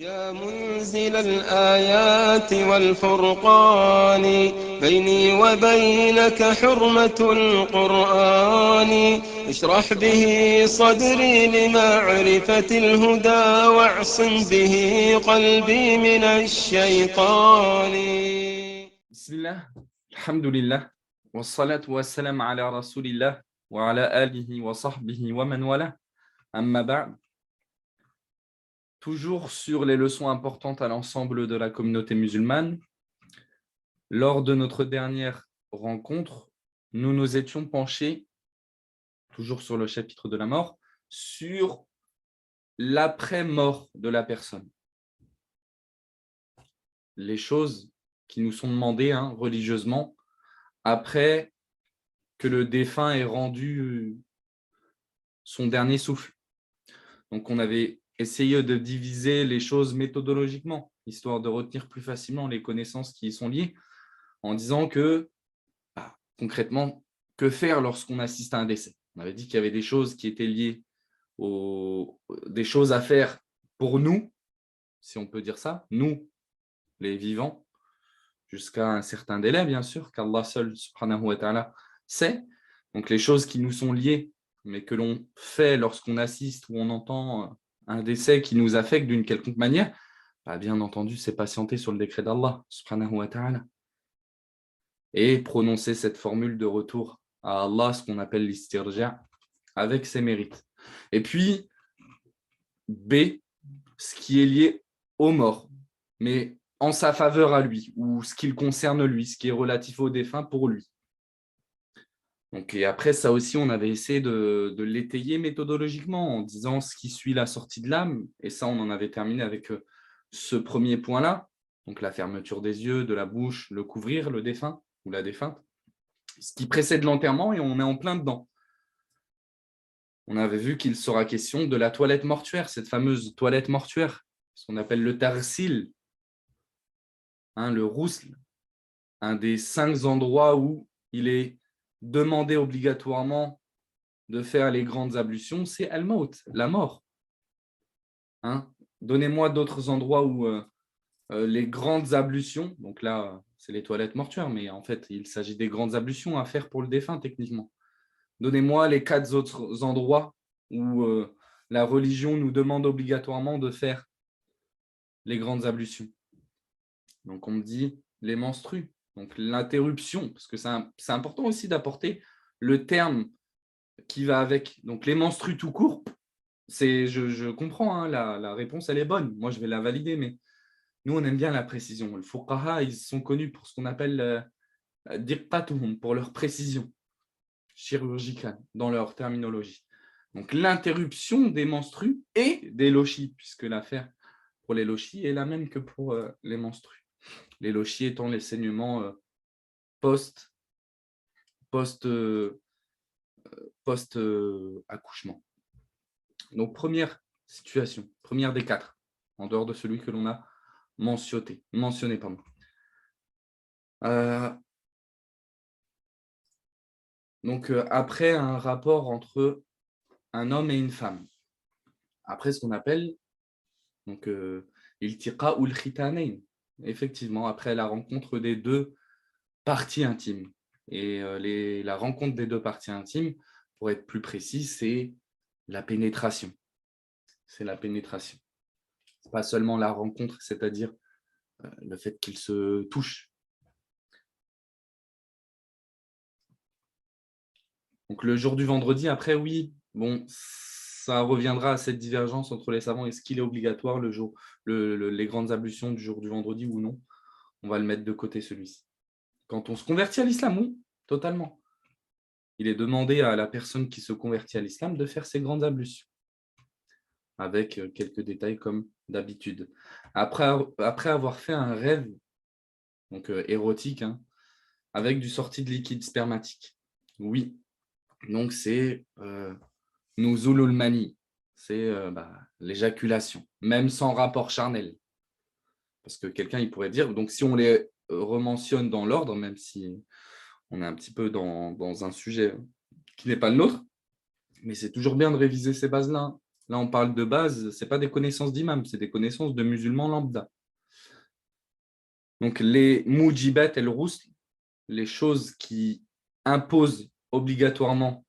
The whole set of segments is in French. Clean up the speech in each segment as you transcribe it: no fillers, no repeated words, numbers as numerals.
يا منزل الآيات والفرقان بيني وبينك حرمة القرآن اشرح به صدري لمعرفة الهدى واعصم به قلبي من الشيطان. بسم الله الحمد لله والصلاة والسلام على رسول الله وعلى آله وصحبه ومن والاه أما بعد. Toujours sur les leçons importantes à l'ensemble de la communauté musulmane, lors de notre dernière rencontre, nous nous étions penchés, toujours sur le chapitre de la mort, sur l'après-mort de la personne. Les choses qui nous sont demandées religieusement après que le défunt ait rendu son dernier souffle. Donc, on avait essayé de diviser les choses méthodologiquement, histoire de retenir plus facilement les connaissances qui y sont liées, en disant que, concrètement, que faire lorsqu'on assiste à un décès? On avait dit qu'il y avait des choses qui étaient liées des choses à faire pour nous, si on peut dire ça, nous, les vivants, jusqu'à un certain délai, bien sûr, qu'Allah seul, subhanahu wa ta'ala, sait. Donc, les choses qui nous sont liées, mais que l'on fait lorsqu'on assiste ou on entend un décès qui nous affecte d'une quelconque manière, bien entendu, c'est patienter sur le décret d'Allah, subhanahu wa ta'ala, et prononcer cette formule de retour à Allah, ce qu'on appelle l'istirja, avec ses mérites. Et puis, B, ce qui est lié aux morts, mais en sa faveur à lui, ou ce qui le concerne lui, ce qui est relatif au défunt pour lui. Donc, et après, ça aussi, on avait essayé de l'étayer méthodologiquement en disant ce qui suit la sortie de l'âme. Et ça, on en avait terminé avec ce premier point-là. Donc, la fermeture des yeux, de la bouche, le couvrir, le défunt ou la défunte. Ce qui précède l'enterrement et on est en plein dedans. On avait vu qu'il sera question de la toilette mortuaire, cette fameuse toilette mortuaire, ce qu'on appelle le tarsil, le rousl, un des 5 endroits où il est demandé obligatoirement de faire les grandes ablutions, c'est al-maut, la mort. Donnez-moi d'autres endroits où les grandes ablutions, donc là, c'est les toilettes mortuaires, mais en fait, il s'agit des grandes ablutions à faire pour le défunt, techniquement. Donnez-moi les 4 autres endroits où la religion nous demande obligatoirement de faire les grandes ablutions. Donc, on me dit les menstrues, donc l'interruption, parce que c'est important aussi d'apporter le terme qui va avec. Donc, les menstrues tout court, je comprends, la réponse, elle est bonne. Moi, je vais la valider, mais nous, on aime bien la précision. Les fuqaha, ils sont connus pour ce qu'on appelle diqqatuhum, pour leur précision chirurgicale dans leur terminologie. Donc, l'interruption des menstrues et des lochis, puisque l'affaire pour les lochis est la même que pour les menstrues. Les lochis étant les saignements post-accouchement. Donc, première situation, première des 4, en dehors de celui que l'on a mentionné. Donc, après un rapport entre un homme et une femme, après ce qu'on appelle iltiqa ou l'khitanayn, effectivement, après la rencontre des 2 parties intimes. Et la rencontre des 2 parties intimes, pour être plus précis, c'est la pénétration. C'est la pénétration. Ce n'est pas seulement la rencontre, c'est-à-dire le fait qu'ils se touchent. Donc le jour du vendredi, après, oui, bon, ça reviendra à cette divergence entre les savants. Est-ce qu'il est obligatoire les grandes ablutions du jour du vendredi ou non? On va le mettre de côté, celui-ci. Quand on se convertit à l'islam, oui, totalement. Il est demandé à la personne qui se convertit à l'islam de faire ses grandes ablutions, avec quelques détails comme d'habitude. Après avoir fait un rêve donc érotique, avec du sorti de liquide spermatique, oui, donc c'est nuzulul mani, c'est l'éjaculation, même sans rapport charnel. Parce que quelqu'un, il pourrait dire, donc si on les rementionne dans l'ordre, même si on est un petit peu dans un sujet qui n'est pas le nôtre, mais c'est toujours bien de réviser ces bases-là. Là, on parle de base, ce n'est pas des connaissances d'imam, c'est des connaissances de musulmans lambda. Donc, les mujibat el rousl, les choses qui imposent obligatoirement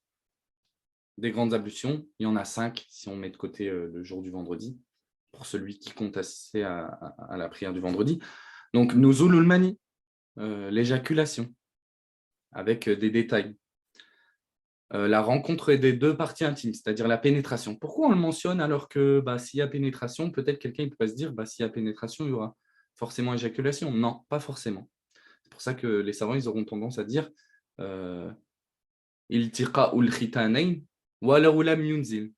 des grandes ablutions, il y en a 5 si on met de côté le jour du vendredi, pour celui qui compte assister à la prière du vendredi. Donc, nuzulul mani, l'éjaculation, avec des détails. La rencontre des 2 parties intimes, c'est-à-dire la pénétration. Pourquoi on le mentionne alors que s'il y a pénétration, peut-être quelqu'un pourrait se dire s'il y a pénétration, il y aura forcément éjaculation. Non, pas forcément. C'est pour ça que les savants ils auront tendance à dire iltiqa'ul khitanayn wa law lam yunzil.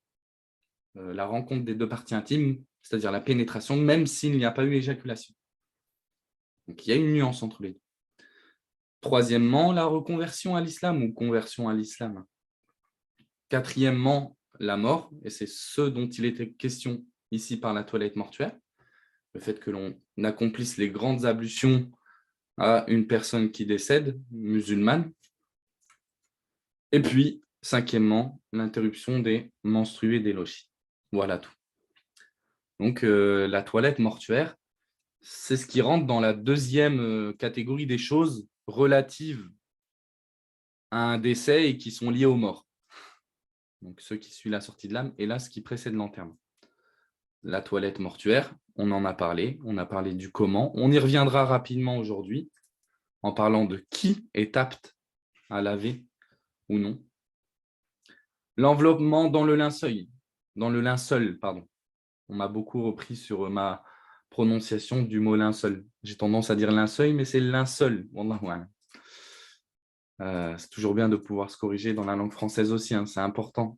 La rencontre des 2 parties intimes, c'est-à-dire la pénétration, même s'il n'y a pas eu éjaculation. Donc il y a une nuance entre les deux. Troisièmement, la reconversion à l'islam ou conversion à l'islam. Quatrièmement, la mort, et c'est ce dont il était question ici par la toilette mortuaire, le fait que l'on accomplisse les grandes ablutions à une personne qui décède, musulmane. Et puis, cinquièmement, l'interruption des menstrués et des logis. Voilà tout. Donc, la toilette mortuaire, c'est ce qui rentre dans la deuxième catégorie des choses relatives à un décès et qui sont liées aux morts. Donc, ceux qui suivent la sortie de l'âme, et là, ce qui précède l'enterrement. La toilette mortuaire, on en a parlé, on a parlé du comment. On y reviendra rapidement aujourd'hui en parlant de qui est apte à laver ou non. L'enveloppement dans le linceul, pardon. On m'a beaucoup repris sur ma prononciation du mot linceul. J'ai tendance à dire linceul, mais c'est linceul. C'est toujours bien de pouvoir se corriger dans la langue française aussi, c'est important.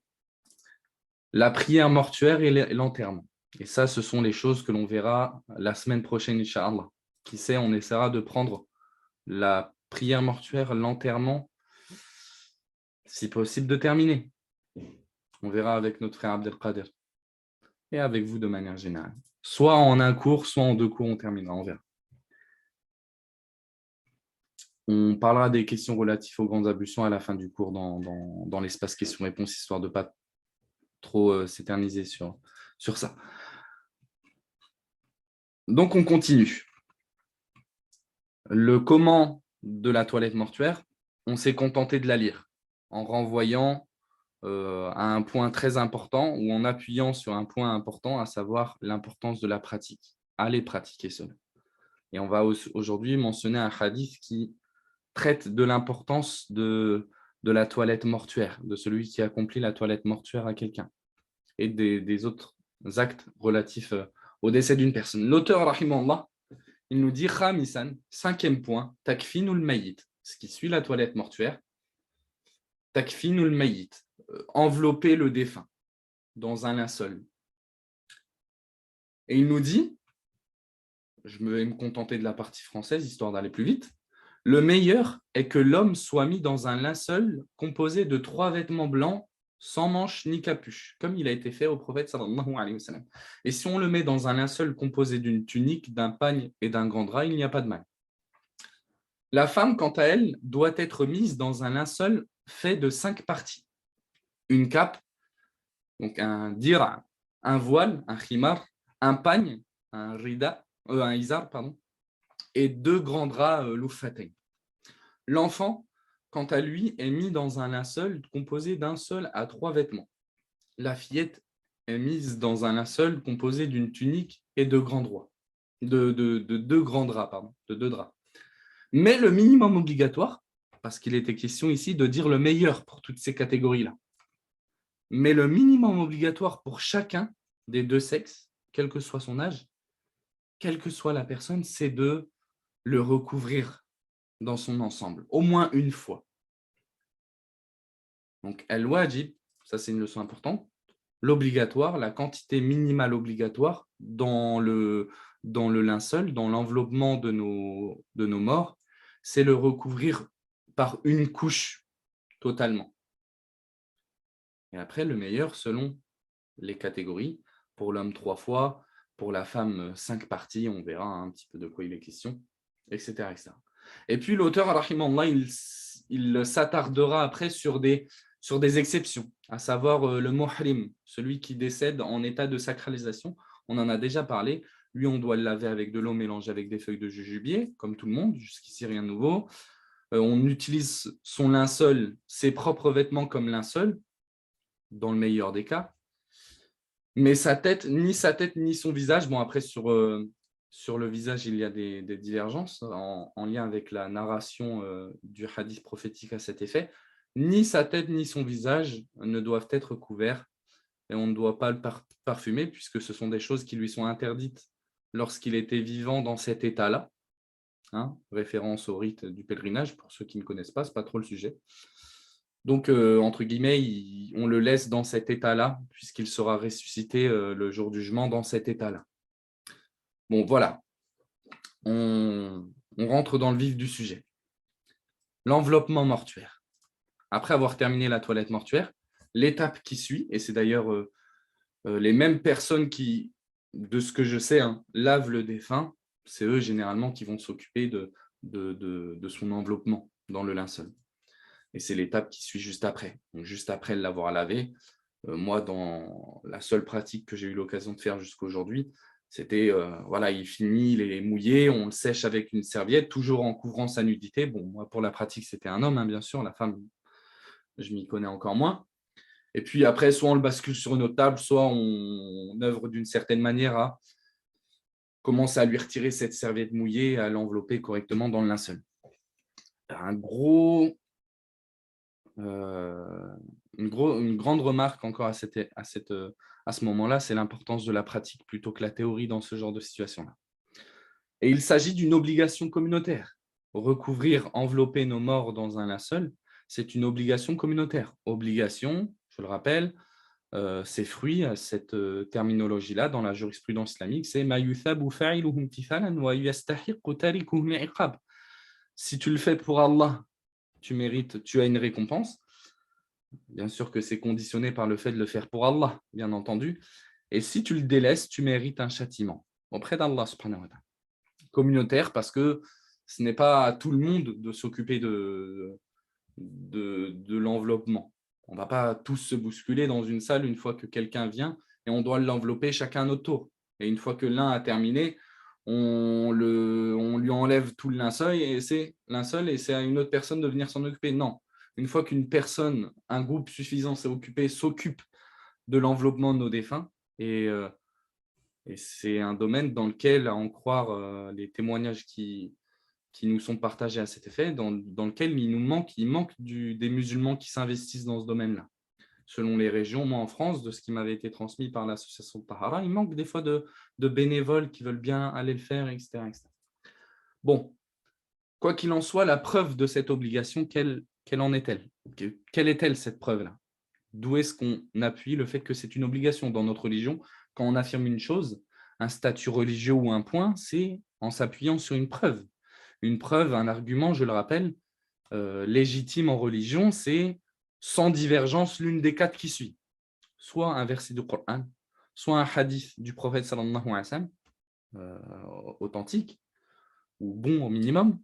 La prière mortuaire et l'enterrement. Et ça, ce sont les choses que l'on verra la semaine prochaine, Inch'Allah. Qui sait, on essaiera de prendre la prière mortuaire, l'enterrement, si possible de terminer. On verra avec notre frère Abdelkader et avec vous de manière générale. Soit en un cours, soit en 2 cours, on terminera, on verra. On parlera des questions relatives aux grandes ablutions à la fin du cours dans l'espace questions-réponses, histoire de ne pas trop s'éterniser sur ça. Donc, on continue. Le comment de la toilette mortuaire, on s'est contenté de la lire en renvoyant à un point très important ou en appuyant sur un point important, à savoir l'importance de la pratique. Allez pratiquer cela. Et on va aujourd'hui mentionner un hadith qui traite de l'importance de la toilette mortuaire, de celui qui accomplit la toilette mortuaire à quelqu'un et des autres actes relatifs au décès d'une personne. L'auteur, rahimahullah, il nous dit Khamisan, 5e point, takfinul mayit, ce qui suit la toilette mortuaire, takfinul mayit, envelopper le défunt dans un linceul. Et il nous dit, je vais me contenter de la partie française, histoire d'aller plus vite, le meilleur est que l'homme soit mis dans un linceul composé de 3 vêtements blancs sans manches ni capuche, comme il a été fait au prophète sallallahu alayhi wa sallam. Et si on le met dans un linceul composé d'une tunique, d'un pagne et d'un grand drap, il n'y a pas de mal. La femme, quant à elle, doit être mise dans un linceul fait de 5 parties. Une cape, donc un dira, un voile, un khimar, un pagne, un izar, et 2 grands draps loufatain. L'enfant, quant à lui, est mis dans un linceul composé d'un seul à 3 vêtements. La fillette est mise dans un linceul composé d'une tunique et de 2 grands draps. De 2 draps. Mais le minimum obligatoire, parce qu'il était question ici de dire le meilleur pour toutes ces catégories-là, mais le minimum obligatoire pour chacun des 2 sexes, quel que soit son âge, quelle que soit la personne, c'est de le recouvrir dans son ensemble, au moins une fois. Donc, al-wajib, ça c'est une leçon importante, l'obligatoire, la quantité minimale obligatoire dans le linceul, dans l'enveloppement de nos morts, c'est le recouvrir par une couche totalement. Et après, le meilleur selon les catégories, pour l'homme 3 fois, pour la femme 5 parties, on verra un petit peu de quoi il est question, etc. etc. Et puis l'auteur, rahimahullah, il s'attardera après sur des sur des exceptions, à savoir le muhrim, celui qui décède en état de sacralisation. On en a déjà parlé. Lui, on doit le laver avec de l'eau mélangée avec des feuilles de jujubier, comme tout le monde. Jusqu'ici, rien de nouveau. On utilise son linceul, ses propres vêtements comme linceul, dans le meilleur des cas. Mais sa tête ni son visage. Bon, après, sur le visage, il y a des divergences en lien avec la narration du hadith prophétique à cet effet. Ni sa tête ni son visage ne doivent être couverts et on ne doit pas le parfumer puisque ce sont des choses qui lui sont interdites lorsqu'il était vivant dans cet état-là. Hein, référence au rite du pèlerinage, pour ceux qui ne connaissent pas, ce n'est pas trop le sujet. Donc, entre guillemets, on le laisse dans cet état-là, puisqu'il sera ressuscité le jour du jugement dans cet état-là. Bon, voilà. On rentre dans le vif du sujet. L'enveloppement mortuaire. Après avoir terminé la toilette mortuaire, l'étape qui suit, et c'est d'ailleurs les mêmes personnes qui, de ce que je sais, hein, lavent le défunt, c'est eux généralement qui vont s'occuper de son enveloppement dans le linceul. Et c'est l'étape qui suit juste après. Donc, juste après l'avoir lavé, moi, dans la seule pratique que j'ai eu l'occasion de faire jusqu'à aujourd'hui, c'était, voilà, il finit, il est mouillé, on le sèche avec une serviette, toujours en couvrant sa nudité. Bon, moi, pour la pratique, c'était un homme, hein, bien sûr. La femme, je m'y connais encore moins. Et puis après, soit on le bascule sur une autre table, soit on œuvre d'une certaine manière à commencer à lui retirer cette serviette mouillée, à l'envelopper correctement dans le linceul. Une grande remarque encore à ce moment-là, c'est l'importance de la pratique plutôt que la théorie dans ce genre de situation-là. Et il s'agit d'une obligation communautaire. Recouvrir, envelopper nos morts dans un linceul, c'est une obligation communautaire. Obligation, je le rappelle, c'est fruit à cette terminologie-là dans la jurisprudence islamique, c'est ma yuthabu fa'iluhu imtithalan wa yastahiqqu tarikuhu al-iqab. Si tu le fais pour Allah, tu as une récompense. Bien sûr que c'est conditionné par le fait de le faire pour Allah, bien entendu. Et si tu le délaisses, tu mérites un châtiment auprès d'Allah subhanahu wa ta'ala. Communautaire, parce que ce n'est pas à tout le monde de s'occuper de l'enveloppement. On ne va pas tous se bousculer dans une salle une fois que quelqu'un vient et on doit l'envelopper chacun à notre tour. Et une fois que l'un a terminé, on lui enlève tout le linceul et c'est à une autre personne de venir s'en occuper. Non. Une fois qu'une personne, un groupe suffisant s'est occupé, s'occupe de l'enveloppement de nos défunts, et c'est un domaine dans lequel, à en croire les témoignages qui nous sont partagés à cet effet, dans lequel il manque des musulmans qui s'investissent dans ce domaine-là. Selon les régions, moi en France, de ce qui m'avait été transmis par l'association Tahara, il manque des fois de bénévoles qui veulent bien aller le faire, etc. Bon, quoi qu'il en soit, la preuve de cette obligation, quelle en est-elle? Quelle est-elle cette preuve-là? D'où est-ce qu'on appuie le fait que c'est une obligation dans notre religion? Quand on affirme une chose, un statut religieux ou un point, c'est en s'appuyant sur une preuve. Une preuve, un argument, je le rappelle, légitime en religion, c'est sans divergence l'une des quatre qui suit. Soit un verset du Coran, soit un hadith du prophète sallallahu alayhi wa sallam, authentique, ou bon au minimum,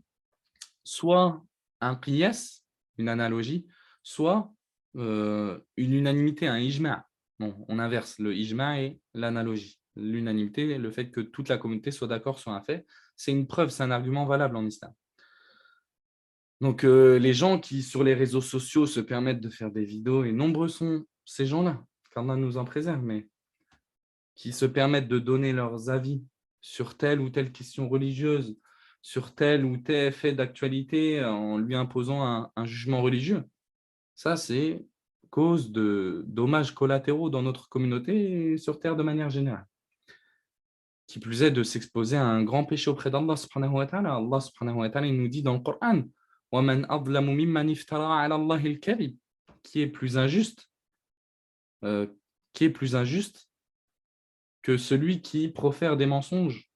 soit un qiyas, une analogie, soit une unanimité, un ijma'. Bon, on inverse le ijma' et l'analogie. L'unanimité, le fait que toute la communauté soit d'accord sur un fait, c'est une preuve, c'est un argument valable en islam. Donc, les gens qui, sur les réseaux sociaux, se permettent de faire des vidéos, et nombreux sont ces gens-là, qu'Allah nous en préserve, mais qui se permettent de donner leurs avis sur telle ou telle question religieuse, sur tel ou tel fait d'actualité, en lui imposant un jugement religieux. Ça, c'est cause de dommages collatéraux dans notre communauté et sur Terre de manière générale. Qui plus est de s'exposer à un grand péché auprès d'Allah subhanahu wa ta'ala. Allah subhanahu wa ta'ala, il nous dit dans le Coran, وَمَنْ أَظْلَمُ مِمَّنِ افْتَرَى عَلَى اللَّهِ الْكَذِبَ. Qui est plus injuste que celui qui profère des mensonges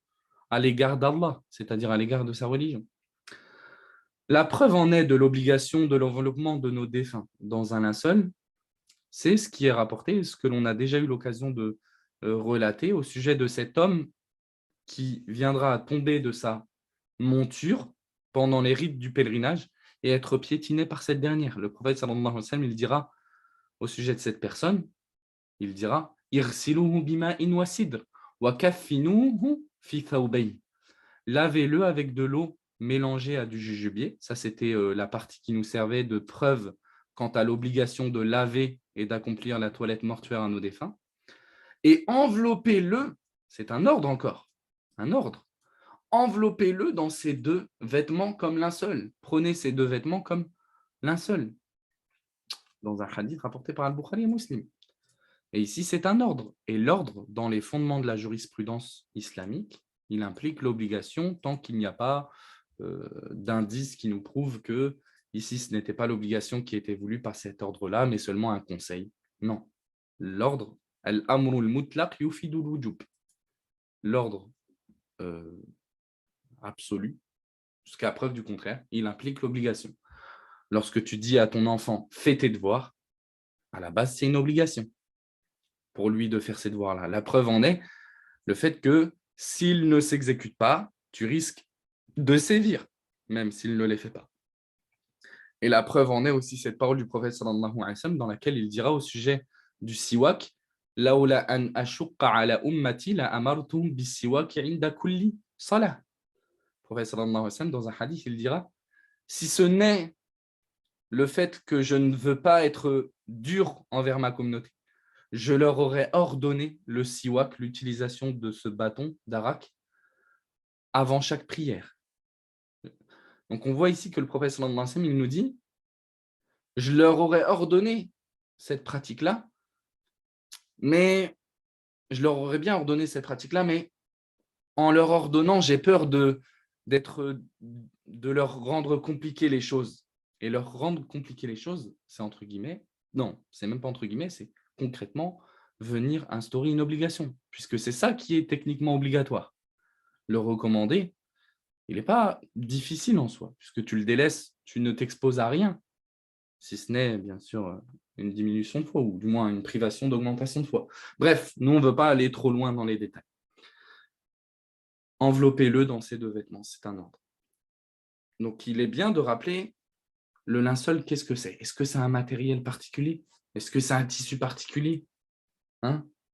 à l'égard d'Allah, c'est-à-dire à l'égard de sa religion. La preuve en est de l'obligation de l'enveloppement de nos défunts dans un linceul, c'est ce qui est rapporté, ce que l'on a déjà eu l'occasion de relater au sujet de cet homme qui viendra à tomber de sa monture pendant les rites du pèlerinage et être piétiné par cette dernière. Le prophète sallallahu alayhi wa sallam, il dira au sujet de cette personne, il dira Irsiluhu bima'in wa sidr wa kaffinuhu fi thawbayn. Lavez-le avec de l'eau mélangée à du jujubier. Ça, c'était la partie qui nous servait de preuve quant à l'obligation de laver et d'accomplir la toilette mortuaire à nos défunts. Et enveloppez-le, c'est un ordre encore, un ordre. Enveloppez-le dans ces deux vêtements comme linceul. Prenez ces deux vêtements comme linceul. Dans un hadith rapporté par Al-Bukhari et Muslim. Et ici, c'est un ordre. Et l'ordre, dans les fondements de la jurisprudence islamique, il implique l'obligation tant qu'il n'y a pas d'indice qui nous prouve que ici, ce n'était pas l'obligation qui était voulue par cet ordre-là, mais seulement un conseil. Non. L'ordre, al-amrul mutlaq yufidul wujub. L'ordre absolu, jusqu'à preuve du contraire, il implique l'obligation. Lorsque tu dis à ton enfant « fais tes devoirs », à la base, c'est une obligation pour lui de faire ces devoirs-là. La preuve en est le fait que s'il ne s'exécute pas, tu risques de sévir, même s'il ne les fait pas. Et la preuve en est aussi cette parole du prophète sallallahu alayhi wa sallam dans laquelle il dira au sujet du siwak « Laoula an ashukka ala ummati la amartum bis siwak inda kulli salah » Le prophète sallallahu alayhi wa sallam, dans un hadith, il dira « Si ce n'est le fait que je ne veux pas être dur envers ma communauté, je leur aurais ordonné le siwak, l'utilisation de ce bâton d'arak, avant chaque prière. » Donc on voit ici que le prophète sallallahu alayhi wa sallam, il nous dit « Je leur aurais ordonné cette pratique-là, mais je leur aurais bien ordonné cette pratique-là, mais en leur ordonnant, j'ai peur de leur rendre compliquer les choses. » Et leur rendre compliquer les choses, c'est entre guillemets, non, c'est même pas entre guillemets, c'est concrètement venir instaurer une obligation, puisque c'est ça qui est techniquement obligatoire. Le recommander, il n'est pas difficile en soi, puisque tu le délaisses, tu ne t'exposes à rien, si ce n'est bien sûr une diminution de foi, ou du moins une privation d'augmentation de foi. Bref, nous on ne veut pas aller trop loin dans les détails. Enveloppez-le dans ces deux vêtements, c'est un ordre. Donc il est bien de rappeler le linceul, qu'est-ce que c'est? Est-ce que c'est un matériel particulier? Est-ce que c'est un tissu particulier?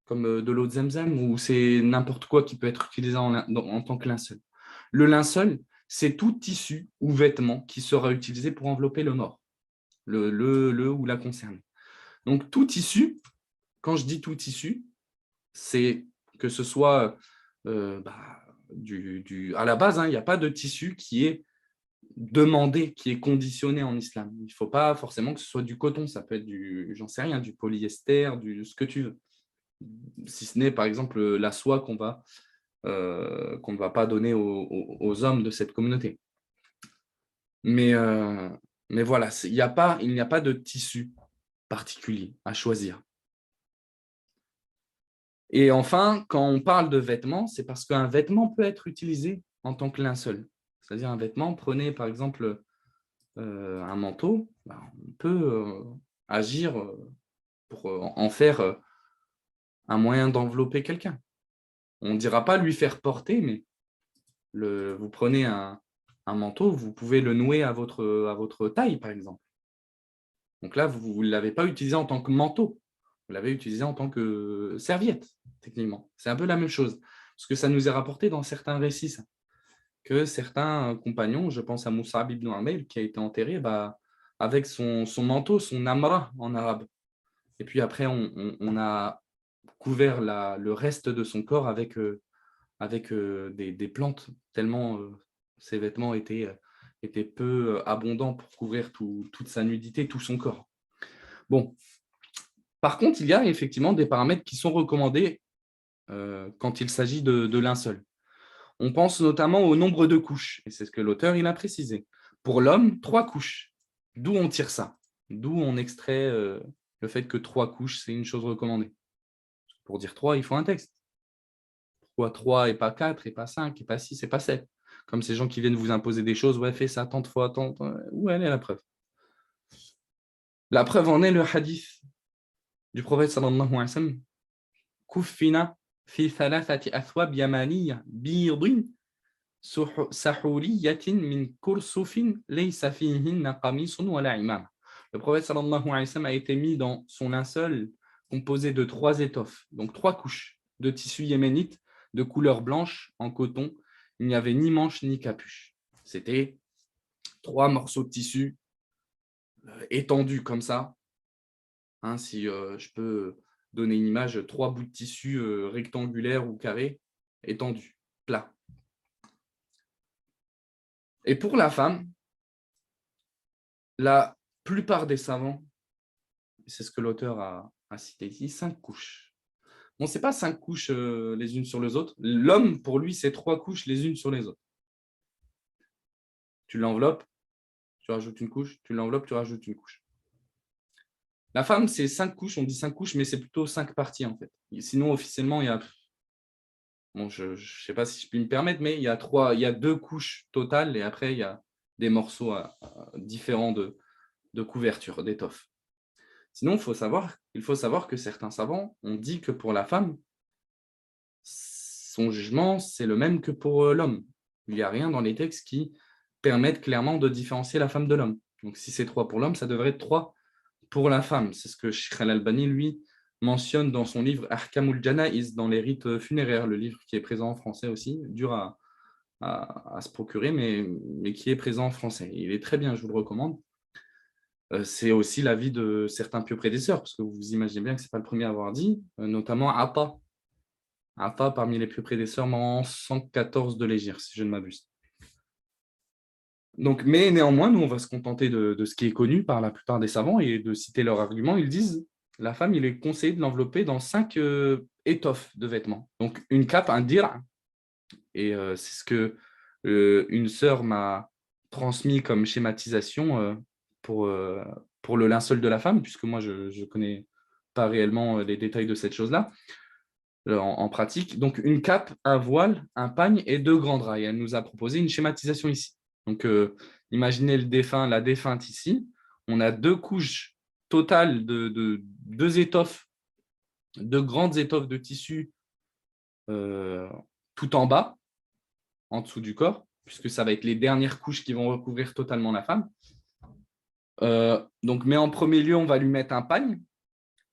Comme de l'eau de Zamzam, ou c'est n'importe quoi qui peut être utilisé en tant que linceul? Le linceul, c'est tout tissu ou vêtement qui sera utilisé pour envelopper le mort, le ou la concernée. Donc tout tissu, quand je dis tout tissu, c'est que ce soit à la base, il n'y a pas de tissu qui est demandé, qui est conditionné en islam. Il ne faut pas forcément que ce soit du coton, ça peut être j'en sais rien, du polyester, ce que tu veux. Si ce n'est par exemple la soie qu'on ne va pas donner aux hommes de cette communauté. Mais voilà, il n'y a pas de tissu particulier à choisir. Et enfin, quand on parle de vêtements, c'est parce qu'un vêtement peut être utilisé en tant que linceul. C'est-à-dire un vêtement, prenez par exemple un manteau, on peut agir pour en faire un moyen d'envelopper quelqu'un. On ne dira pas lui faire porter, mais vous prenez un manteau, vous pouvez le nouer à votre taille, par exemple. Donc là, vous ne l'avez pas utilisé en tant que manteau, vous l'avez utilisé en tant que serviette, techniquement. C'est un peu la même chose, parce que ça nous est rapporté dans certains récits, ça, que certains compagnons, je pense à Mus'ab ibn Umayr, qui a été enterré avec son manteau, son amra en arabe. Et puis après, on a couvert le reste de son corps avec des plantes, tellement ses vêtements étaient peu abondants pour couvrir toute sa nudité, tout son corps. Bon. Par contre, il y a effectivement des paramètres qui sont recommandés quand il s'agit de linceul. On pense notamment au nombre de couches, et c'est ce que l'auteur il a précisé. Pour l'homme, 3 couches. D'où on tire ça? D'où on extrait le fait que 3 couches, c'est une chose recommandée. Pour dire 3, il faut un texte. Pourquoi 3 et pas 4, et pas 5, et pas 6, et pas 7? Comme ces gens qui viennent vous imposer des choses, ouais, fais ça tant de fois, tant. Où elle est la preuve? La preuve en est le hadith du prophète sallallahu alayhi wa sallam. Kuffina fi thalathati athwab yamaniyya biidin sahuliyatin min kursufin laysa fihinna qamisun wala imama. Le prophète sallallahu alayhi wa sallam a été mis dans son linceul composé de 3 étoffes, donc 3 couches de tissu yéménite de couleur blanche en coton. Il n'y avait ni manche ni capuche. C'était 3 morceaux de tissu étendus comme ça. Hein, si je peux donner une image, 3 bouts de tissu rectangulaires ou carrés étendus, plats. Et pour la femme, la plupart des savants, c'est ce que l'auteur a cité ici, 5 couches. Bon, ce n'est pas 5 couches les unes sur les autres. L'homme, pour lui, c'est 3 couches les unes sur les autres. Tu l'enveloppes, tu rajoutes une couche, tu l'enveloppes, tu rajoutes une couche. La femme, c'est 5 couches, on dit 5 couches, mais c'est plutôt 5 parties en fait. Sinon, officiellement, il y a... Bon, je ne sais pas si je puis me permettre, mais il y a 2 couches totales et après, il y a des morceaux différents de couverture, d'étoffe. Sinon, il faut savoir que certains savants ont dit que pour la femme, son jugement, c'est le même que pour l'homme. Il n'y a rien dans les textes qui permettent clairement de différencier la femme de l'homme. Donc, si c'est 3 pour l'homme, ça devrait être 3 pour la femme. C'est ce que Cheikh Al-Albani, lui, mentionne dans son livre Ahkamul Janaïs, dans les rites funéraires, le livre qui est présent en français aussi, dur à se procurer, mais qui est présent en français. Il est très bien, je vous le recommande. C'est aussi l'avis de certains pieux prédécesseurs, parce que vous imaginez bien que ce n'est pas le premier à avoir dit, notamment Atta. Atta, parmi les pieux prédécesseurs, en 114 de l'Hégire, si je ne m'abuse. Donc, mais néanmoins, nous, on va se contenter de ce qui est connu par la plupart des savants et de citer leurs arguments. Ils disent la femme, il est conseillé de l'envelopper dans 5 étoffes de vêtements. Donc, une cape, un dir, et c'est ce que une sœur m'a transmis comme schématisation pour le linceul de la femme, puisque moi, je ne connais pas réellement les détails de cette chose-là en pratique. Donc, une cape, un voile, un pagne et 2 grands draps. Et elle nous a proposé une schématisation ici. Donc, imaginez le défunt, la défunte ici. On a 2 couches totales de 2 étoffes, 2 grandes étoffes de tissu tout en bas, en dessous du corps, puisque ça va être les dernières couches qui vont recouvrir totalement la femme. Donc, mais en premier lieu, on va lui mettre un pagne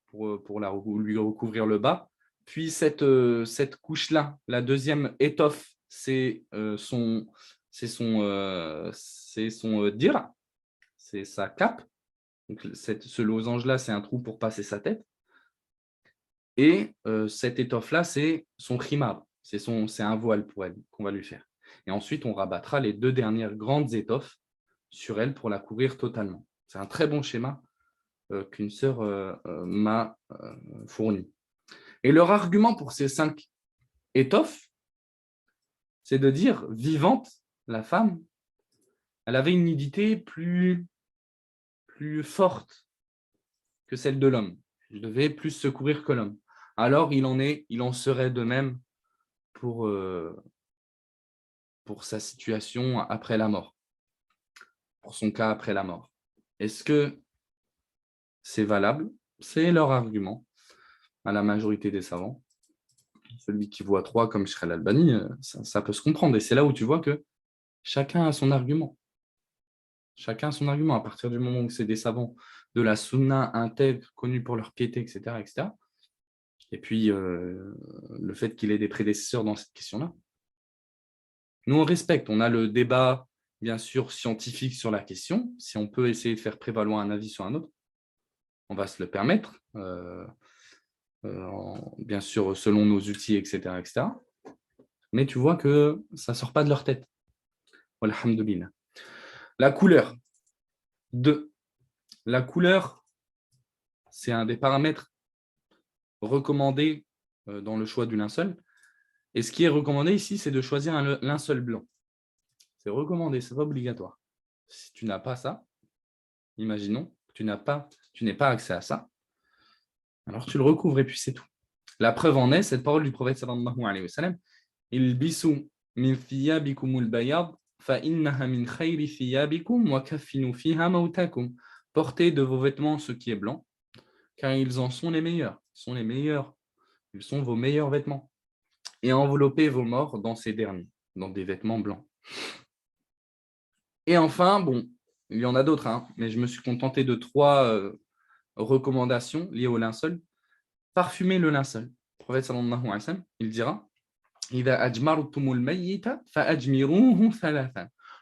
pour lui recouvrir le bas. Puis cette couche-là, la deuxième étoffe, c'est son dir, c'est sa cape. Donc, ce losange-là, c'est un trou pour passer sa tête. Et cette étoffe-là, c'est son khimar, c'est un voile pour elle qu'on va lui faire. Et ensuite, on rabattra les 2 dernières grandes étoffes sur elle pour la couvrir totalement. C'est un très bon schéma qu'une sœur m'a fourni. Et leur argument pour ces 5 étoffes, c'est de dire, vivante, la femme, elle avait une nudité plus forte que celle de l'homme. Elle devait plus se couvrir que l'homme. Alors, il en serait de même pour sa situation après la mort, pour son cas après la mort. Est-ce que c'est valable? C'est leur argument à la majorité des savants. Celui qui voit 3 comme Cheikh Al-Albani, ça peut se comprendre. Et c'est là où tu vois que chacun a son argument. Chacun a son argument. À partir du moment où c'est des savants de la sunna intègre, connus pour leur piété, etc., etc. Et puis, le fait qu'il ait des prédécesseurs dans cette question-là. Nous, on respecte. On a le débat, bien sûr, scientifique sur la question. Si on peut essayer de faire prévaloir un avis sur un autre, on va se le permettre. Bien sûr, selon nos outils, etc., etc. Mais tu vois que ça ne sort pas de leur tête. Alhamdulillah. La couleur. 2. La couleur, c'est un des paramètres recommandés dans le choix du linceul. Et ce qui est recommandé ici, c'est de choisir un linceul blanc. C'est recommandé, ce n'est pas obligatoire. Si tu n'as pas ça, imaginons que tu n'aies pas accès à ça, alors tu le recouvres et puis c'est tout. La preuve en est cette parole du prophète sallallahu alayhi wa sallam, ilbisu min thiyabikumul bayad fa innaha min khayri thiyabikum wa kaffinu fiha mautakum. Portez de vos vêtements ce qui est blanc, car ils en sont les meilleurs. Ils sont vos meilleurs vêtements. Et enveloppez vos morts dans ces derniers, dans des vêtements blancs. Et enfin, bon, il y en a d'autres, hein, mais je me suis contenté de 3 recommandations liées au linceul. Parfumer le linceul. Le prophète sallallahu alayhi wa sallam, il dira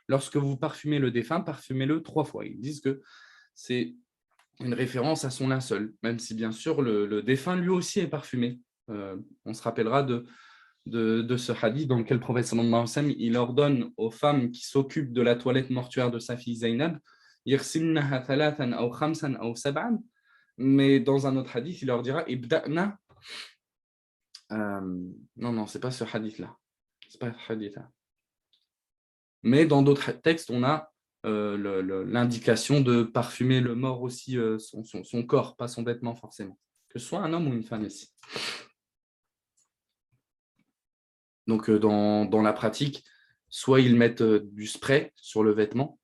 lorsque vous parfumez le défunt, parfumez-le 3 fois. Ils disent que c'est une référence à son linceul, même si bien sûr le défunt lui aussi est parfumé. On se rappellera de ce hadith dans lequel le prophète sallallahu alayhi wa sallam, il ordonne aux femmes qui s'occupent de la toilette mortuaire de sa fille Zainab, يغسلنها ثلاثا أو خمسا أو سبعا. Mais dans un autre hadith, il leur dira ibda'na. Non, c'est pas ce hadith-là. C'est pas ce hadith-là. Mais dans d'autres textes, on a l'indication de parfumer le mort aussi, son corps, pas son vêtement forcément. Que ce soit un homme ou une femme ici. Donc, dans la pratique, soit ils mettent du spray sur le vêtement,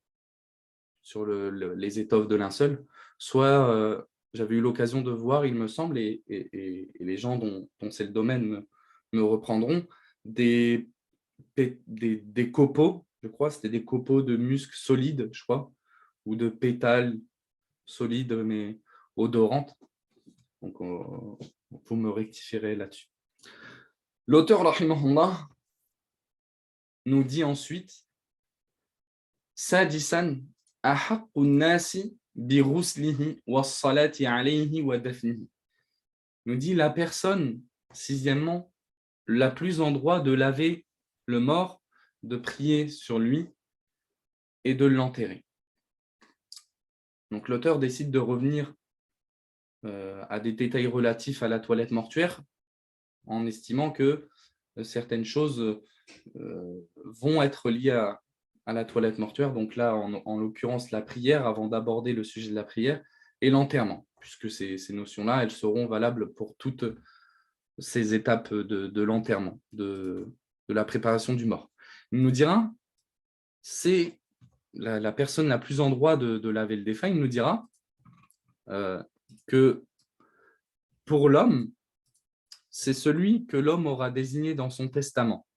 sur les étoffes de linceul, soit j'avais eu l'occasion de voir, il me semble, et les gens dont c'est le domaine me reprendront, des copeaux, je crois, c'était des copeaux de musc solides, je crois, ou de pétales solides, mais odorantes. Donc, vous me rectifierez là-dessus. L'auteur, rahimahullah, nous dit ensuite Sadisan ahaqqun nasi bi ghuslihi was-salati alayhi wa dafnihi. Nous dit la personne, sixièmement, la plus en droit de laver le mort, de prier sur lui et de l'enterrer. Donc l'auteur décide de revenir à des détails relatifs à la toilette mortuaire en estimant que certaines choses vont être liées à la toilette mortuaire. Donc là, en l'occurrence, la prière, avant d'aborder le sujet de la prière, et l'enterrement, puisque ces notions-là, elles seront valables pour toutes ces étapes de l'enterrement, de la préparation du mort. Il nous dira, c'est la personne la plus en droit de laver le défunt, il nous dira que pour l'homme, c'est celui que l'homme aura désigné dans son testament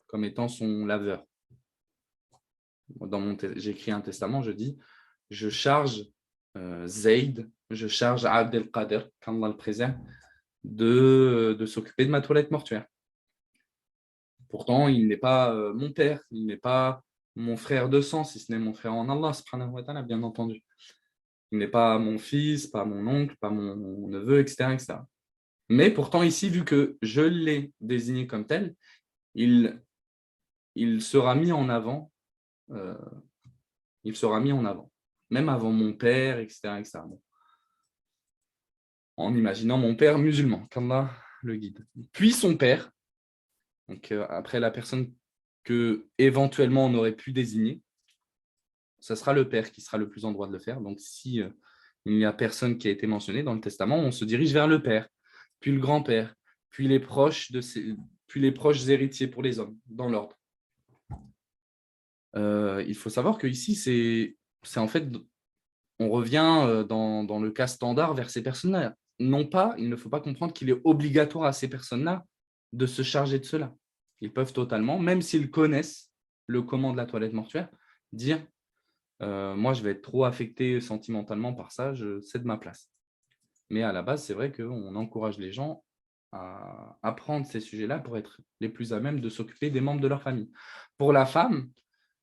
comme étant son laveur. J'ai écrit un testament, je dis, je charge Zayd, je charge Abdelkader, qu'Allah le préserve, de s'occuper de ma toilette mortuaire. Pourtant, il n'est pas mon père, il n'est pas mon frère de sang, si ce n'est mon frère en Allah, subhanahu wa ta'ala, bien entendu. Il n'est pas mon fils, pas mon oncle, pas mon neveu, etc., etc. Mais pourtant, ici, vu que je l'ai désigné comme tel, il sera mis en avant. Il sera mis en avant, même avant mon père, etc., etc. Bon. En imaginant mon père musulman, qu'Allah le guide. Puis son père, donc après la personne que éventuellement on aurait pu désigner, ce sera le père qui sera le plus en droit de le faire. Donc si il n'y a personne qui a été mentionné dans le testament, on se dirige vers le père, puis le grand-père, puis les proches héritiers pour les hommes, dans l'ordre. Il faut savoir qu'ici, c'est en fait, on revient dans le cas standard vers ces personnes-là. Non pas, il ne faut pas comprendre qu'il est obligatoire à ces personnes-là de se charger de cela. Ils peuvent totalement, même s'ils connaissent le comment de la toilette mortuaire, dire moi, je vais être trop affecté sentimentalement par ça, je cède ma place. Mais à la base, c'est vrai qu'on encourage les gens à apprendre ces sujets-là pour être les plus à même de s'occuper des membres de leur famille. Pour la femme,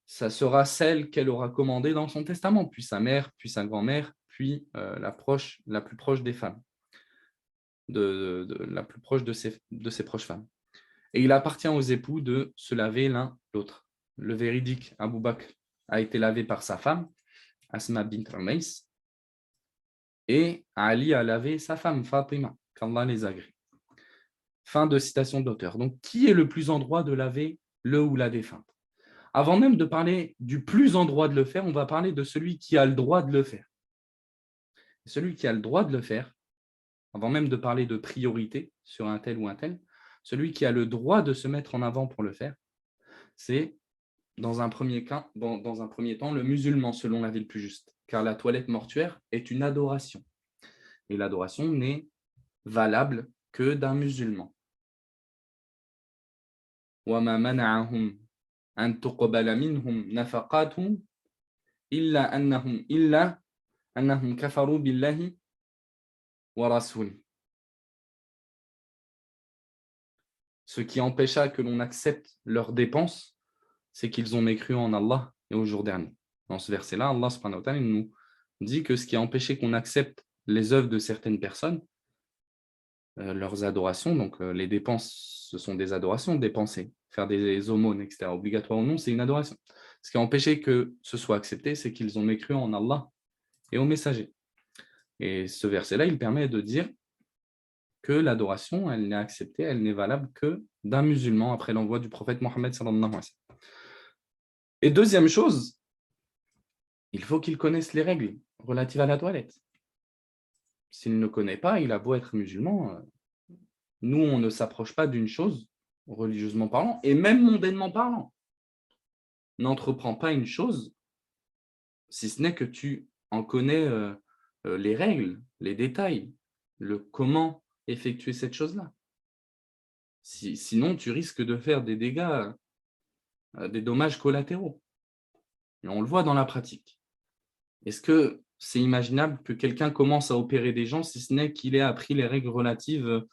ça sera celle qu'elle aura commandée dans son testament, puis sa mère, puis sa grand-mère, puis la plus proche des femmes, la plus proche de ses proches femmes. Et il appartient aux époux de se laver l'un l'autre. Le véridique Abu Bakr a été lavé par sa femme, Asma bint Umays, et Ali a lavé sa femme, Fatima, qu'Allah les agrée. Fin de citation de l'auteur. Donc, qui est le plus en droit de laver le ou la défunte? Avant même de parler du plus en droit de le faire, on va parler de celui qui a le droit de le faire. Celui qui a le droit de le faire, avant même de parler de priorité sur un tel ou un tel, celui qui a le droit de se mettre en avant pour le faire, c'est dans un premier temps le musulman selon l'avis le plus juste, car la toilette mortuaire est une adoration. Et l'adoration n'est valable que d'un musulman. وَمَا مَنَعَهُمْ أَن تُقْبَلَ مِنْهُمْ نَفَقَاتُهُمْ illa annahum kafaru billahi wa rasuli. Ce qui empêcha que l'on accepte leurs dépenses, c'est qu'ils ont mécru en Allah et au jour dernier. Dans ce verset-là, Allah subhanahu wa ta'ala nous dit que ce qui a empêché qu'on accepte les œuvres de certaines personnes, leurs adorations, donc les dépenses, ce sont des adorations, dépenser, faire des aumônes, etc., obligatoire ou non, c'est une adoration. Ce qui a empêché que ce soit accepté, c'est qu'ils ont mécru en Allah et au messager. Et ce verset-là, il permet de dire que l'adoration, elle n'est acceptée, elle n'est valable que d'un musulman après l'envoi du prophète Mohammed sallallahu alayhi wa sallam. Et deuxième chose, il faut qu'il connaisse les règles relatives à la toilette. S'il ne connaît pas, il a beau être musulman, nous, on ne s'approche pas d'une chose, religieusement parlant, et même mondainement parlant. N'entreprends pas une chose, si ce n'est que tu en connais les règles, les détails, le comment effectuer cette chose-là. Sinon, tu risques de faire des dégâts, des dommages collatéraux. Et on le voit dans la pratique. Est-ce que c'est imaginable que quelqu'un commence à opérer des gens si ce n'est qu'il ait appris les règles relatives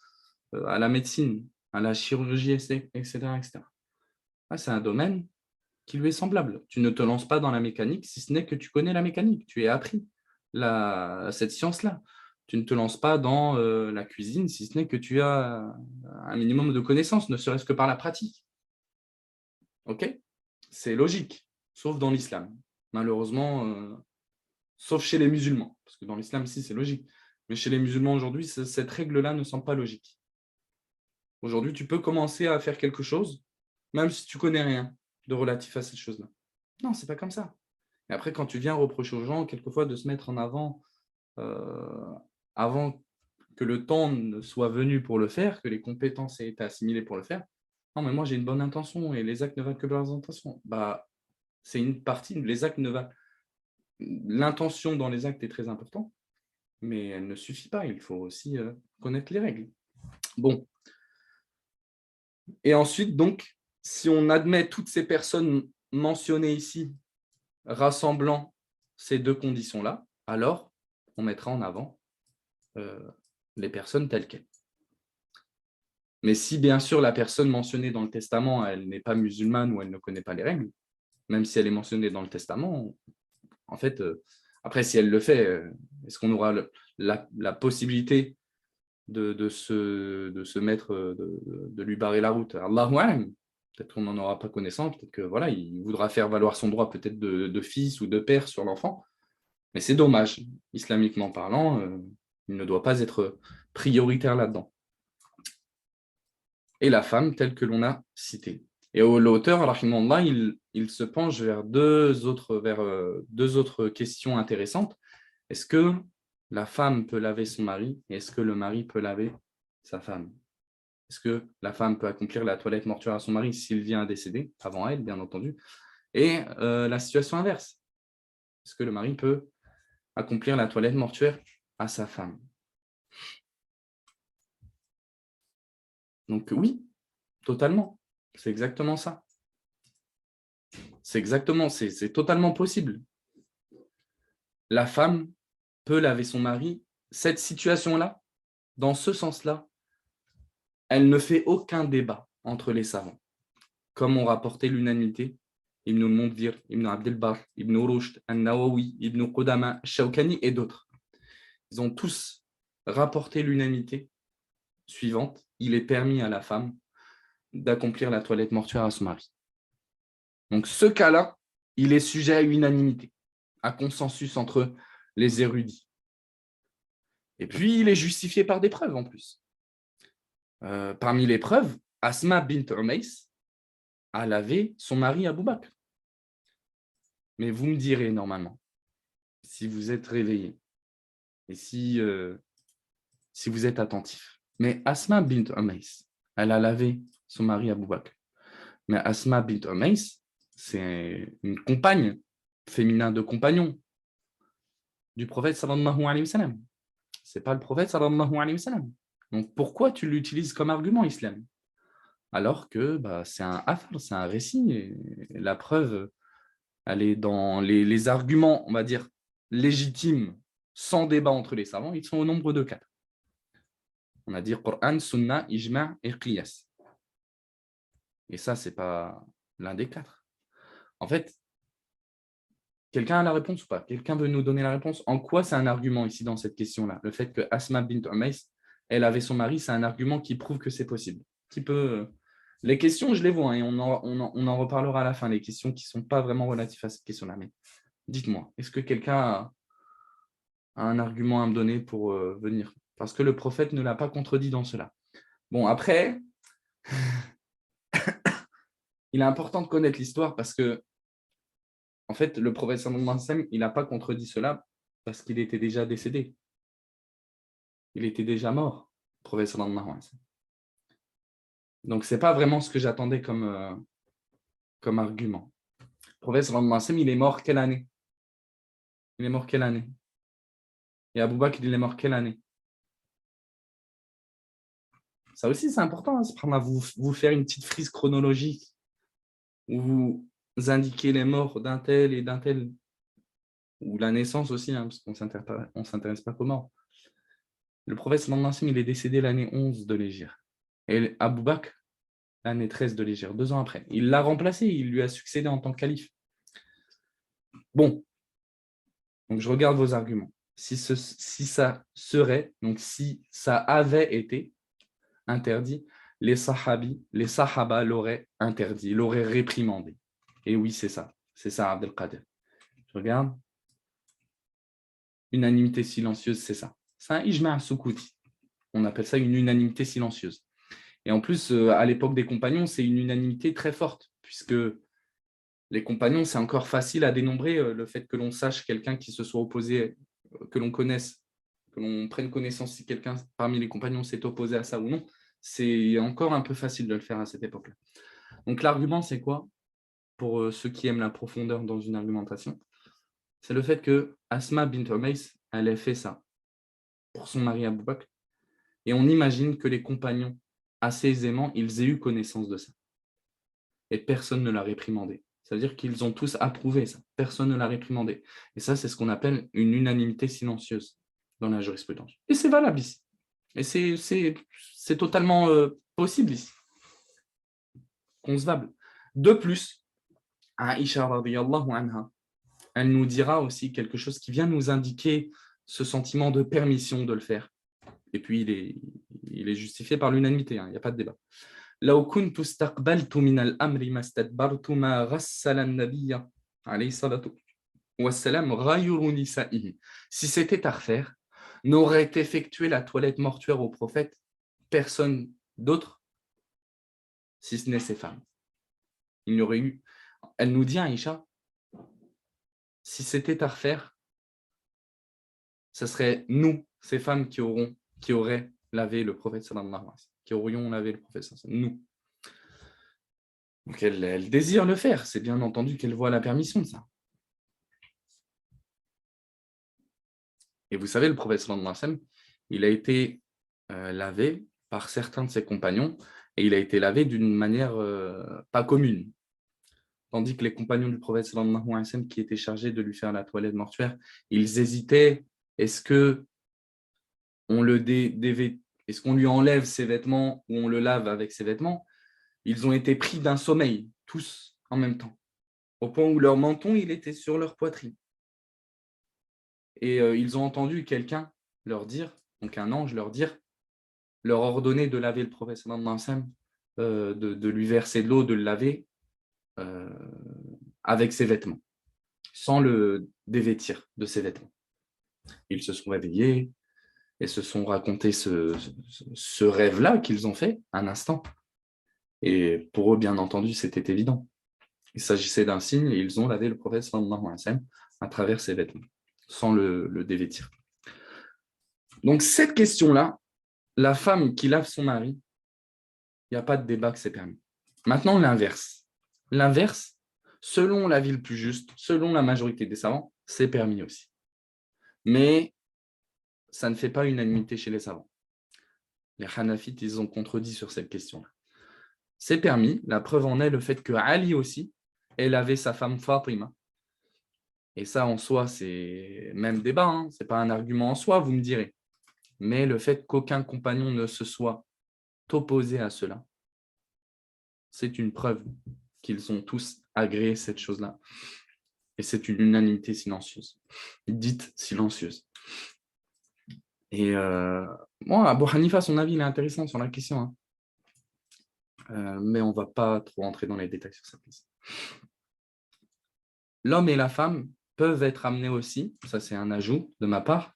à la médecine, à la chirurgie, etc. etc. Ah, c'est un domaine qui lui est semblable. Tu ne te lances pas dans la mécanique si ce n'est que tu connais la mécanique, tu as appris cette science-là. Tu ne te lances pas dans la cuisine si ce n'est que tu as un minimum de connaissances, ne serait-ce que par la pratique. Ok ? C'est logique, sauf dans l'islam. Malheureusement, sauf chez les musulmans, parce que dans l'islam, si, c'est logique. Mais chez les musulmans aujourd'hui, cette règle-là ne semble pas logique. Aujourd'hui, tu peux commencer à faire quelque chose, même si tu ne connais rien de relatif à cette chose-là. Non, ce n'est pas comme ça. Et après, quand tu viens reprocher aux gens, quelquefois, de se mettre en avant avant que le temps ne soit venu pour le faire, que les compétences aient été assimilées pour le faire. Non, mais moi, j'ai une bonne intention et les actes ne valent que par les intentions. Bah, c'est une partie, les actes ne valent. L'intention dans les actes est très importante, mais elle ne suffit pas. Il faut aussi connaître les règles. Bon. Et ensuite, donc, si on admet toutes ces personnes mentionnées ici, rassemblant ces deux conditions-là, alors on mettra en avant les personnes telles quelles. Mais si bien sûr la personne mentionnée dans le testament, elle n'est pas musulmane ou elle ne connaît pas les règles, même si elle est mentionnée dans le testament, en fait, après si elle le fait, est-ce qu'on aura la possibilité de se mettre, de lui barrer la route? Allahu a'lam. Peut-être qu'on n'en aura pas connaissance, peut-être que voilà, il voudra faire valoir son droit peut-être de fils ou de père sur l'enfant, mais c'est dommage, islamiquement parlant, il ne doit pas être prioritaire là-dedans. Et la femme telle que l'on a citée. Et l'auteur, rahimahullah, il se penche vers deux autres questions intéressantes. Est-ce que la femme peut laver son mari et est-ce que le mari peut laver sa femme? Est-ce que la femme peut accomplir la toilette mortuaire à son mari s'il vient à décéder, avant elle, bien entendu? Et la situation inverse. Est-ce que le mari peut accomplir la toilette mortuaire à sa femme? Donc oui, totalement. C'est exactement ça. C'est totalement possible. La femme peut laver son mari. Cette situation-là, dans ce sens-là, elle ne fait aucun débat entre les savants. Comme ont rapporté l'unanimité Ibn al-Mundhir, Ibn Abd al-Barr, Ibn Rushd, An-Nawawi, Ibn Qudama, Shawkani et d'autres. Ils ont tous rapporté l'unanimité suivante. Il est permis à la femme d'accomplir la toilette mortuaire à son mari. Donc ce cas-là, il est sujet à unanimité, à consensus entre les érudits. Et puis, il est justifié par des preuves en plus. Parmi les preuves, Asma bint Umays a lavé son mari Abu Bakr. Mais vous me direz normalement, si vous êtes réveillé et si vous êtes attentif, mais Asma bint Umays, elle a lavé son mari Abu Bakr. Mais Asma bint Umays, c'est une compagne, féminin de compagnon du prophète sallallahu alayhi wa sallam. Ce n'est pas le prophète sallallahu alayhi wa sallam. Donc pourquoi tu l'utilises comme argument islam? Alors que c'est un affaire, c'est un récit. Et la preuve aller dans les arguments, on va dire, légitimes, sans débat entre les savants, ils sont au nombre de 4. On a dit Coran, Sunna, Ijma' et Qiyas. Et ça, ce n'est pas l'un des 4. En fait, quelqu'un a la réponse ou pas? Quelqu'un veut nous donner la réponse? En quoi c'est un argument ici dans cette question-là? Le fait que Asma bint Umays, elle avait son mari, c'est un argument qui prouve que c'est possible. Qui peut... Les questions, je les vois, hein, et on en reparlera à la fin, les questions qui ne sont pas vraiment relatives à cette question-là. Mais dites-moi, est-ce que quelqu'un a un argument à me donner pour venir? Parce que le prophète ne l'a pas contredit dans cela. Bon, après, il est important de connaître l'histoire parce que, en fait, le prophète sallallahu alayhi wa sallam, il n'a pas contredit cela parce qu'il était déjà décédé. Il était déjà mort, le prophète sallallahu alayhi wa sallam. Donc, ce n'est pas vraiment ce que j'attendais comme argument. Le prophète sallallahu alayhi wa sallam, il est mort quelle année? Il est mort quelle année? Et Abu Bakr, il est mort quelle année? Ça aussi, c'est important, hein, vous faire une petite frise chronologique où vous indiquez les morts d'un tel et d'un tel, ou la naissance aussi, hein, parce qu'on ne s'intéresse pas qu'aux morts. Le prophète sallallahu alayhi wa sallam, il est décédé l'année 11 de l'Hégire. Et Abu Bakr, l'année 13 de l'Hégire, 2 ans après. Il l'a remplacé, il lui a succédé en tant que calife. Bon, donc je regarde vos arguments. Si ça serait, donc si ça avait été interdit, les sahaba l'auraient interdit, l'auraient réprimandé. Et oui, c'est ça, Abdelkader. Je regarde. Unanimité silencieuse, c'est ça. C'est un ijma' sukouti. On appelle ça une unanimité silencieuse. Et en plus, à l'époque des compagnons, c'est une unanimité très forte, puisque les compagnons, c'est encore facile à dénombrer le fait que l'on sache quelqu'un qui se soit opposé, que l'on connaisse, que l'on prenne connaissance si quelqu'un parmi les compagnons s'est opposé à ça ou non. C'est encore un peu facile de le faire à cette époque-là. Donc l'argument, c'est quoi? Pour ceux qui aiment la profondeur dans une argumentation, c'est le fait que Asma bint Umays, elle ait fait ça pour son mari Abu Bakr. Et on imagine que les compagnons, assez aisément, ils aient eu connaissance de ça. Et personne ne l'a réprimandé. C'est-à-dire qu'ils ont tous approuvé ça. Personne ne l'a réprimandé. Et ça, c'est ce qu'on appelle une unanimité silencieuse dans la jurisprudence. Et c'est valable ici. Et c'est totalement possible ici. Concevable. De plus, Aïcha radiyallahu anha, elle nous dira aussi quelque chose qui vient nous indiquer ce sentiment de permission de le faire. Et puis, il est justifié par l'unanimité, il n'y a pas de débat. لو كنت استقبلت من الأمر ما استدبرت ما غسل النبي عليه الصلاة والسلام غير نسائه. Si c'était à refaire, n'aurait effectué la toilette mortuaire au prophète personne d'autre, si ce n'est ses femmes. Il n'y aurait eu... Elle nous dit, Aïcha, si c'était à refaire, ce serait nous, ces femmes, qui auraient lavé le prophète sallallahu alayhi wa sallam, qui aurions lavé le prophète sallallahu alayhi wa sallam, nous. Donc elle désire le faire, c'est bien entendu qu'elle voit la permission de ça. Et vous savez, le prophète sallallahu alayhi wa sallam, il a été lavé par certains de ses compagnons, et il a été lavé d'une manière pas commune. Tandis que les compagnons du prophète sallallahu alayhi wa sallam qui étaient chargés de lui faire la toilette mortuaire, ils hésitaient, est-ce qu'on lui enlève ses vêtements ou on le lave avec ses vêtements? Ils ont été pris d'un sommeil, tous en même temps, au point où leur menton, il était sur leur poitrine. Et ils ont entendu quelqu'un leur dire, donc un ange leur ordonner de laver le prophète sallallahu alayhi wa sallam, de lui verser de l'eau, de le laver avec ses vêtements, sans le dévêtir de ses vêtements. Ils se sont réveillés et se sont raconté ce rêve-là qu'ils ont fait un instant. Et pour eux, bien entendu, c'était évident. Il s'agissait d'un signe et ils ont lavé le prophète sallallahu alayhi wa sallam à travers ses vêtements, sans le dévêtir. Donc cette question-là, la femme qui lave son mari, il n'y a pas de débat que c'est permis. Maintenant, l'inverse. L'inverse, selon l'avis le plus juste, selon la majorité des savants, c'est permis aussi. Mais ça ne fait pas unanimité chez les savants. Les Hanafites, ils ont contredit sur cette question-là. C'est permis, la preuve en est le fait que Ali aussi, elle avait sa femme Fatima, Et ça, en soi, c'est même débat, hein. Ce n'est pas un argument en soi, vous me direz. Mais le fait qu'aucun compagnon ne se soit opposé à cela, c'est une preuve qu'ils ont tous agréé cette chose-là. Et c'est une unanimité silencieuse, dite silencieuse. Et bon, Abu Hanifa, son avis, il est intéressant sur la question, hein. Mais on ne va pas trop rentrer dans les détails sur cette question. L'homme et la femme peuvent être amenés aussi, ça c'est un ajout de ma part,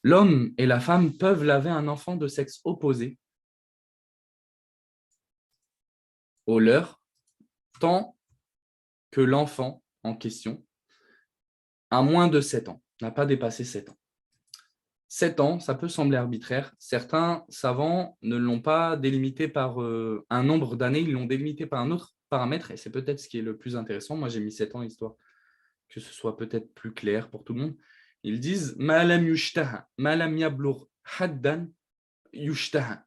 l'homme et la femme peuvent laver un enfant de sexe opposé au leur, tant que l'enfant en question a moins de 7 ans, n'a pas dépassé 7 ans. 7 ans, ça peut sembler arbitraire. Certains savants ne l'ont pas délimité par un nombre d'années, ils l'ont délimité par un autre paramètre, et c'est peut-être ce qui est le plus intéressant. Moi, j'ai mis 7 ans, histoire que ce soit peut-être plus clair pour tout le monde. Ils disent « Ma'alam yushtaha, ma'alam yablur haddan yushtaha ».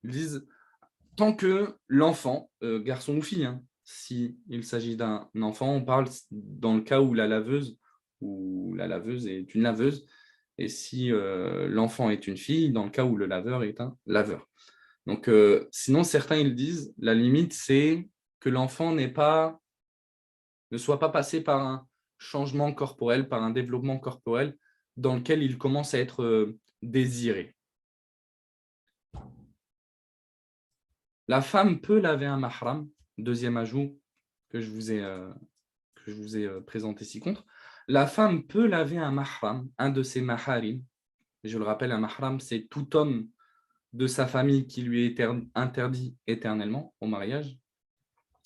Ils disent « Tant que l'enfant, garçon ou fille, hein, s'il s'agit d'un enfant, on parle dans le cas où la laveuse est une laveuse, et si l'enfant est une fille, dans le cas où le laveur est un laveur. Donc, sinon, certains, ils disent, la limite, c'est que l'enfant ne soit pas passé par un changement corporel, par un développement corporel dans lequel il commence à être désiré. La femme peut laver un mahram, deuxième ajout que je vous ai présenté ci-contre. La femme peut laver un mahram, un de ses maharim. Je le rappelle, un mahram, c'est tout homme de sa famille qui lui est interdit éternellement au mariage.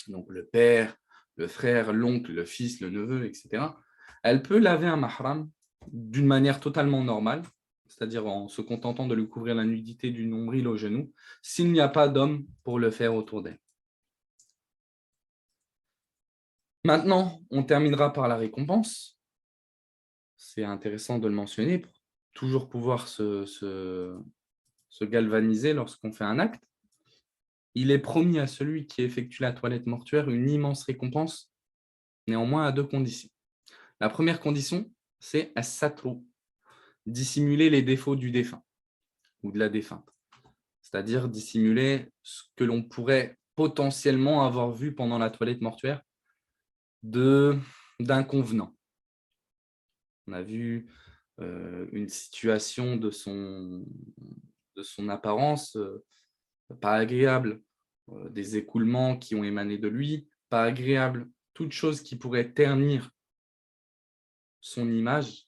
Donc le père, le frère, l'oncle, le fils, le neveu, etc. Elle peut laver un mahram d'une manière totalement normale, c'est-à-dire en se contentant de lui couvrir la nudité du nombril au genou, s'il n'y a pas d'homme pour le faire autour d'elle. Maintenant, on terminera par la récompense. C'est intéressant de le mentionner pour toujours pouvoir se galvaniser lorsqu'on fait un acte. Il est promis à celui qui effectue la toilette mortuaire une immense récompense, néanmoins à 2 conditions. La première condition, c'est as-satru, dissimuler les défauts du défunt ou de la défunte, c'est-à-dire dissimuler ce que l'on pourrait potentiellement avoir vu pendant la toilette mortuaire d'inconvenants. On a vu une situation de son apparence pas agréable, des écoulements qui ont émané de lui, pas agréable, toute chose qui pourrait ternir son image,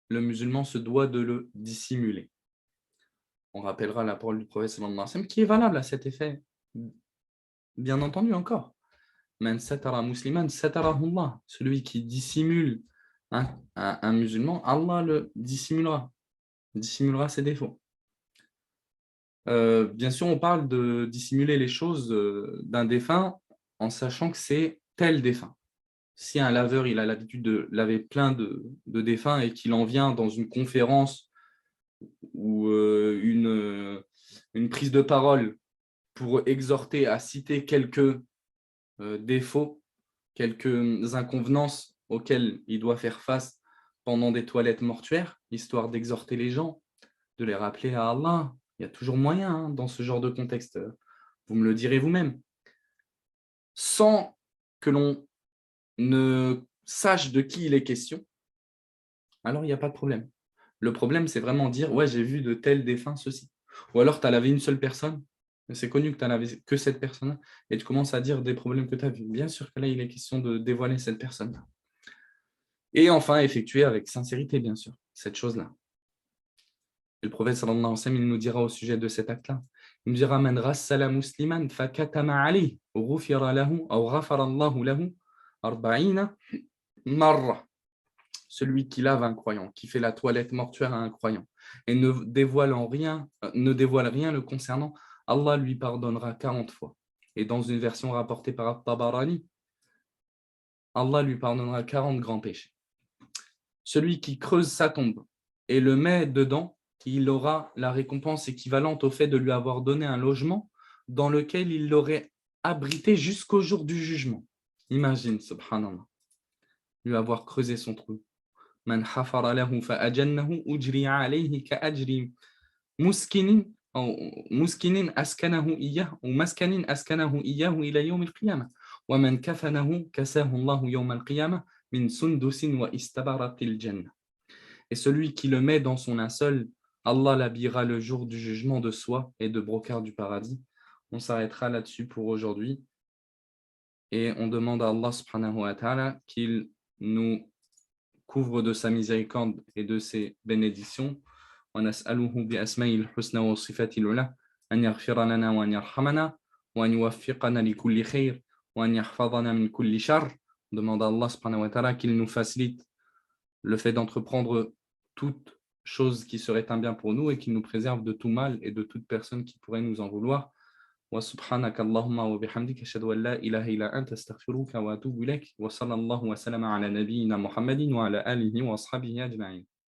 le musulman se doit de le dissimuler. On rappellera la parole du prophète sallallahu alayhi wa sallam qui est valable à cet effet, bien entendu encore. Man satara musliman satarahu Allah. Celui qui dissimule un musulman, Allah le dissimulera ses défauts. Bien sûr, on parle de dissimuler les choses d'un défunt en sachant que c'est tel défunt. Si un laveur il a l'habitude de laver plein de défunts et qu'il en vient dans une conférence ou une prise de parole pour exhorter à citer quelques défauts, quelques inconvenances auxquelles il doit faire face pendant des toilettes mortuaires, histoire d'exhorter les gens, de les rappeler à Allah. Il y a toujours moyen hein, dans ce genre de contexte, vous me le direz vous-même, sans que l'on ne sache de qui il est question, alors il n'y a pas de problème. Le problème, c'est vraiment dire « ouais, j'ai vu de tels défunts, ceci ». Ou alors, tu as lavé une seule personne, c'est connu que tu n'as lavé que cette personne, et tu commences à dire des problèmes que tu as vus. Bien sûr que là, il est question de dévoiler cette personne. Et enfin, effectuer avec sincérité, bien sûr, cette chose-là. Et le prophète sallallahu alayhi wa sallam, il nous dira au sujet de cet acte-là, il nous dira « Man rassala musliman fakatama alayh, ghufira lahu, ou ghafara Allahu lahu, arba'ina marra » celui qui lave un croyant, qui fait la toilette mortuaire à un croyant, et ne dévoile rien le concernant, Allah lui pardonnera 40 fois. Et dans une version rapportée par At-Tabarani, Allah lui pardonnera 40 grands péchés. Celui qui creuse sa tombe et le met dedans, il aura la récompense équivalente au fait de lui avoir donné un logement dans lequel il l'aurait abrité jusqu'au jour du jugement. Imagine, subhanallah. lui avoir creusé son trou. Man hafara lahu fa ajannahu ujriya alayhi ka ajri muskinin أو مسكن أسكنه إياه أو مسكن أسكنه إياه إلى يوم القيامة ومن كفنه كساه الله يوم القيامة من سندس واستبرق الجنة. Et celui qui le met dans son linceul, Allah l'habillera le jour du jugement de soie et de brocart du paradis. On s'arrêtera là-dessus pour aujourd'hui et on demande à Allah subhanahu wa ta'ala qu'il nous couvre de sa miséricorde et de ses bénédictions. ونسأله بأسمائه الحسنى وصفاته العلى أن يغفر لنا وأن يرحمنا وأن يوفقنا لكل خير وأن يحفظنا من كل شر. On demande à Allah subhanahu wa ta'ala qu'il nous facilite le fait d'entreprendre toute chose qui serait un bien pour nous et qu'il nous préserve de tout mal et de toute personne qui pourrait nous en vouloir. وسبحانك اللهم وبحمدك أشهد أن لا إله إلا أنت أستغفرك وأتوب إليك وصلى الله وسلم على نبينا محمد وعلى آله وأصحابه أجمعين.